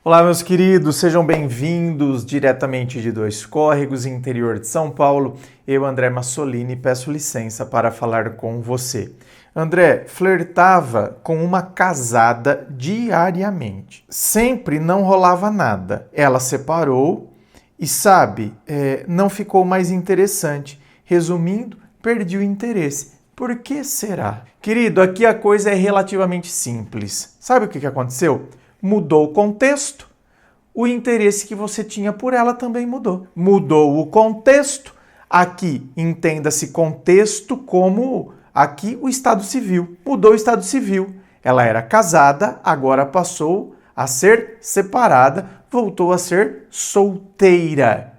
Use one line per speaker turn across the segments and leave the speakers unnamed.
Olá, meus queridos, sejam bem-vindos diretamente de Dois Córregos, interior de São Paulo. Eu, André Massolini, peço licença para falar com você. André flertava com uma casada diariamente. Sempre não rolava nada. Ela separou e, não ficou mais interessante. Resumindo, perdi o interesse. Por que será? Querido, aqui a coisa é relativamente simples. Sabe o que aconteceu? Mudou o contexto, o interesse que você tinha por ela também mudou. Mudou o contexto, aqui entenda-se contexto como aqui o estado civil. Mudou o estado civil. Ela era casada, agora passou a ser separada, voltou a ser solteira.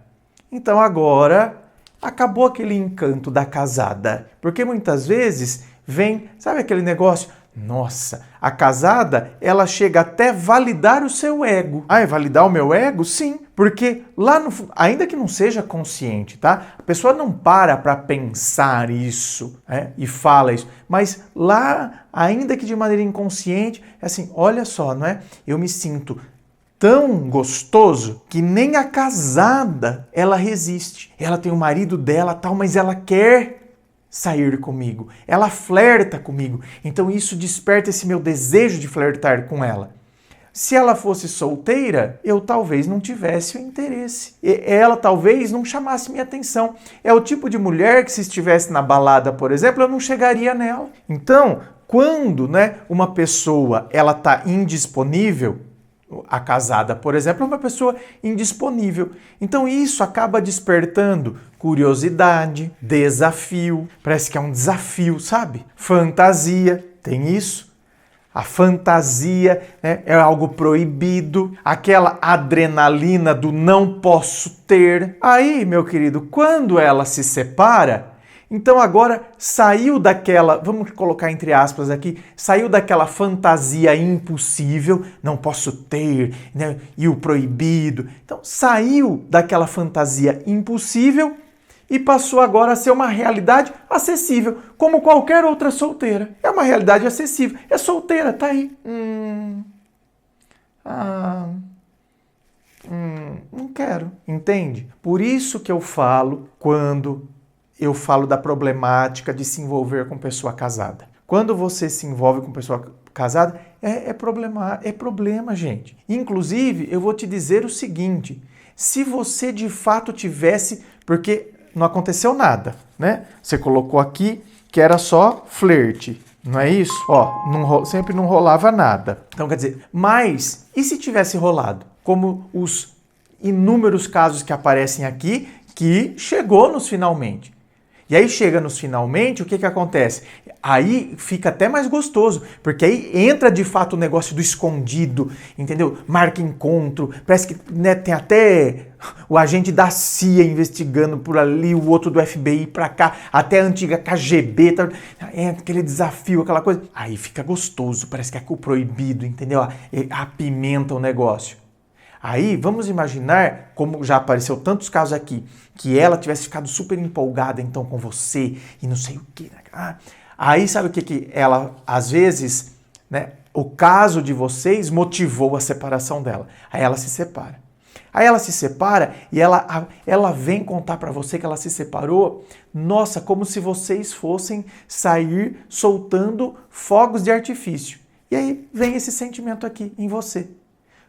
Então agora acabou aquele encanto da casada. Porque muitas vezes vem, sabe aquele negócio? Nossa, a casada, ela chega até validar o seu ego. Ah, é validar o meu ego? Sim, porque lá no ainda que não seja consciente, tá? A pessoa não para pensar isso, e fala isso, mas lá, ainda que de maneira inconsciente, é assim, olha só, não é? Eu me sinto tão gostoso que nem a casada ela resiste. Ela tem o marido dela, tal, mas ela quer sair comigo. Ela flerta comigo. Então isso desperta esse meu desejo de flertar com ela. Se ela fosse solteira, eu talvez não tivesse o interesse. Ela talvez não chamasse minha atenção. É o tipo de mulher que se estivesse na balada, por exemplo, eu não chegaria nela. Então, quando, uma pessoa ela está indisponível, a casada, por exemplo, é uma pessoa indisponível. Então isso acaba despertando curiosidade, desafio. Parece que é um desafio, sabe? Fantasia, tem isso. A fantasia, é algo proibido. Aquela adrenalina do não posso ter. Aí, meu querido, quando ela se separa, então agora saiu daquela, vamos colocar entre aspas aqui, saiu daquela fantasia impossível, não posso ter, e o proibido. Então saiu daquela fantasia impossível e passou agora a ser uma realidade acessível, como qualquer outra solteira. É uma realidade acessível. É solteira, tá aí. Não quero, entende? Por isso que eu falo quando eu falo da problemática de se envolver com pessoa casada. Quando você se envolve com pessoa casada, é problema, gente. Inclusive, eu vou te dizer o seguinte, se você de fato tivesse, porque não aconteceu nada, Você colocou aqui que era só flerte, não é isso? Sempre não rolava nada. Então, quer dizer, mas e se tivesse rolado? Como os inúmeros casos que aparecem aqui, que chegou nos finalmente. E aí chega nos finalmente, o que acontece? Aí fica até mais gostoso, porque aí entra de fato o negócio do escondido, entendeu? Marca encontro, parece que tem até o agente da CIA investigando por ali, o outro do FBI pra cá, até a antiga KGB, aquele desafio, aquela coisa. Aí fica gostoso, parece que é o proibido, entendeu? Apimenta o negócio. Aí, vamos imaginar, como já apareceu tantos casos aqui, que ela tivesse ficado super empolgada então com você e não sei o quê. Aí sabe o que ela, às vezes, o caso de vocês motivou a separação dela. Aí ela se separa. Aí ela se separa e ela vem contar pra você que ela se separou. Nossa, como se vocês fossem sair soltando fogos de artifício. E aí vem esse sentimento aqui em você.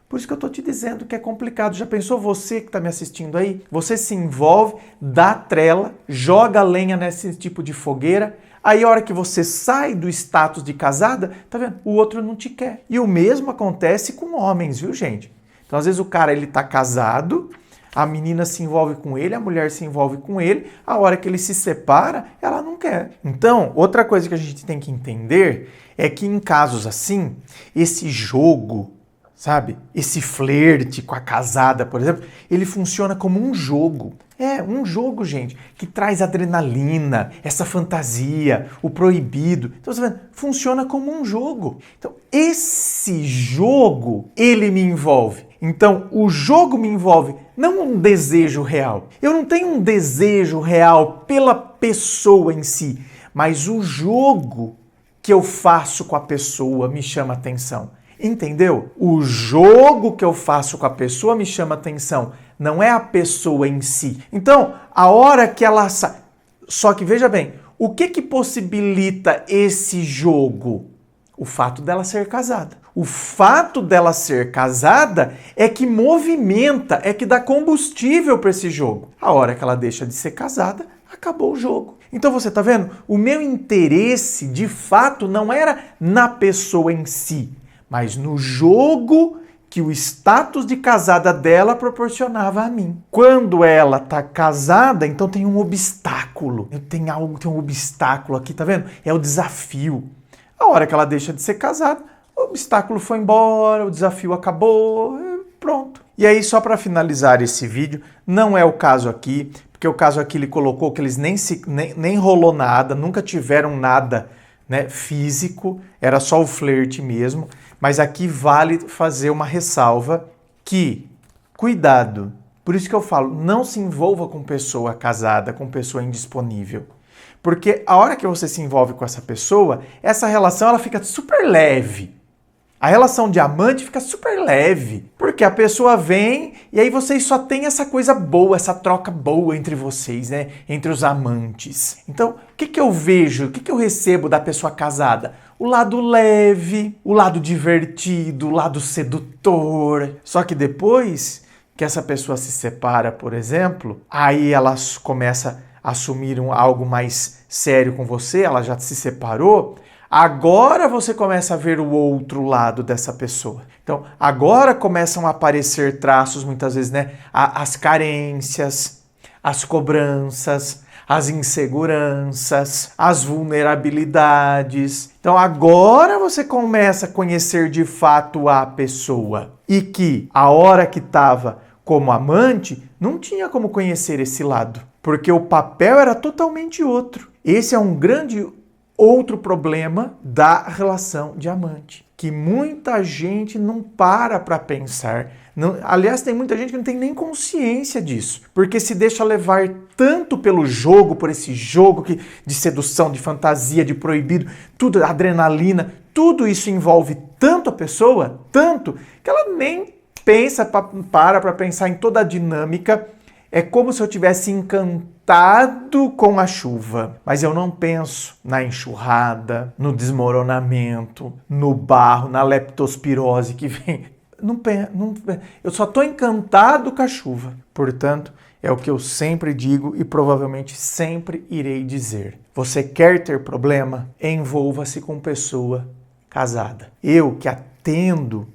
Por isso que eu estou te dizendo que é complicado. Já pensou você que está me assistindo aí? Você se envolve, dá trela, joga lenha nesse tipo de fogueira, aí a hora que você sai do status de casada, tá vendo? O outro não te quer. E o mesmo acontece com homens, viu, gente? Então, às vezes o cara ele tá casado, a menina se envolve com ele, a mulher se envolve com ele, a hora que ele se separa, ela não quer. Então, outra coisa que a gente tem que entender é que em casos assim, esse jogo, sabe? Esse flerte com a casada, por exemplo, ele funciona como um jogo. É, um jogo, gente, que traz adrenalina, essa fantasia, o proibido. Então, você vê, funciona como um jogo. Então, esse jogo, ele me envolve. Então, o jogo me envolve, não um desejo real. Eu não tenho um desejo real pela pessoa em si, mas o jogo que eu faço com a pessoa me chama atenção. Entendeu? O jogo que eu faço com a pessoa me chama atenção, não é a pessoa em si. Então, a hora que ela sai... Só que veja bem, o que possibilita esse jogo? O fato dela ser casada. O fato dela ser casada é que movimenta, é que dá combustível para esse jogo. A hora que ela deixa de ser casada, acabou o jogo. Então você tá vendo? O meu interesse, de fato, não era na pessoa em si, mas no jogo que o status de casada dela proporcionava a mim. Quando ela tá casada, então tem um obstáculo. Tem um obstáculo aqui, tá vendo? É o desafio. A hora que ela deixa de ser casada, o obstáculo foi embora, o desafio acabou, pronto. E aí, só para finalizar esse vídeo, não é o caso aqui, porque o caso aqui ele colocou que eles nem rolou nada, nunca tiveram nada, né, físico, era só o flerte mesmo. Mas aqui vale fazer uma ressalva que, cuidado, por isso que eu falo, não se envolva com pessoa casada, com pessoa indisponível. Porque a hora que você se envolve com essa pessoa, essa relação ela fica super leve. A relação de amante fica super leve, porque a pessoa vem e aí vocês só têm essa coisa boa, essa troca boa entre vocês, né? Entre os amantes. Então, o que eu vejo, o que eu recebo da pessoa casada? O lado leve, o lado divertido, o lado sedutor. Só que depois que essa pessoa se separa, por exemplo, aí ela começa a assumir algo mais sério com você, ela já se separou. Agora você começa a ver o outro lado dessa pessoa. Então, agora começam a aparecer traços, muitas vezes, né? As carências, as cobranças, as inseguranças, as vulnerabilidades. Então, agora você começa a conhecer de fato a pessoa. E que, a hora que estava como amante, não tinha como conhecer esse lado. Porque o papel era totalmente outro. Esse é um grande outro problema da relação de amante, que muita gente não para pensar. Não, aliás, tem muita gente que não tem nem consciência disso, porque se deixa levar tanto pelo jogo, por esse jogo de sedução, de fantasia, de proibido, tudo, adrenalina, tudo isso envolve tanto a pessoa, tanto, que ela nem pensa, para pensar em toda a dinâmica. É como se eu tivesse encantado com a chuva, mas eu não penso na enxurrada, no desmoronamento, no barro, na leptospirose que vem. Eu só estou encantado com a chuva. Portanto, é o que eu sempre digo e provavelmente sempre irei dizer. Você quer ter problema? Envolva-se com pessoa casada. Eu que atendo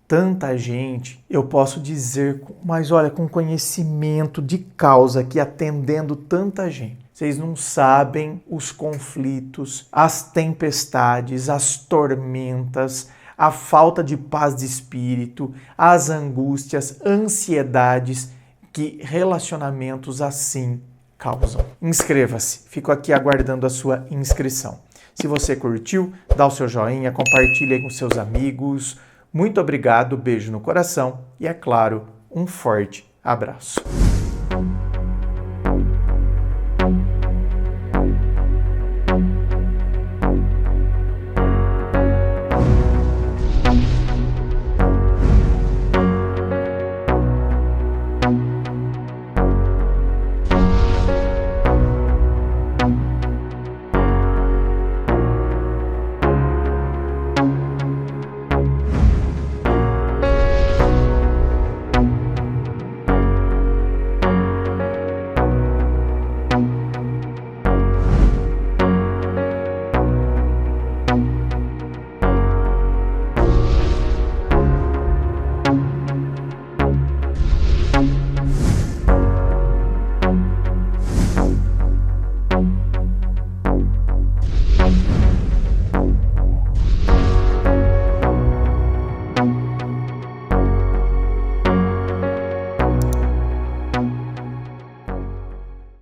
tanta gente, eu posso dizer, mas olha, com conhecimento de causa aqui, atendendo tanta gente. Vocês não sabem os conflitos, as tempestades, as tormentas, a falta de paz de espírito, as angústias, ansiedades que relacionamentos assim causam. Inscreva-se, fico aqui aguardando a sua inscrição. Se você curtiu, dá o seu joinha, compartilhe aí com seus amigos. Muito obrigado, beijo no coração e, é claro, um forte abraço.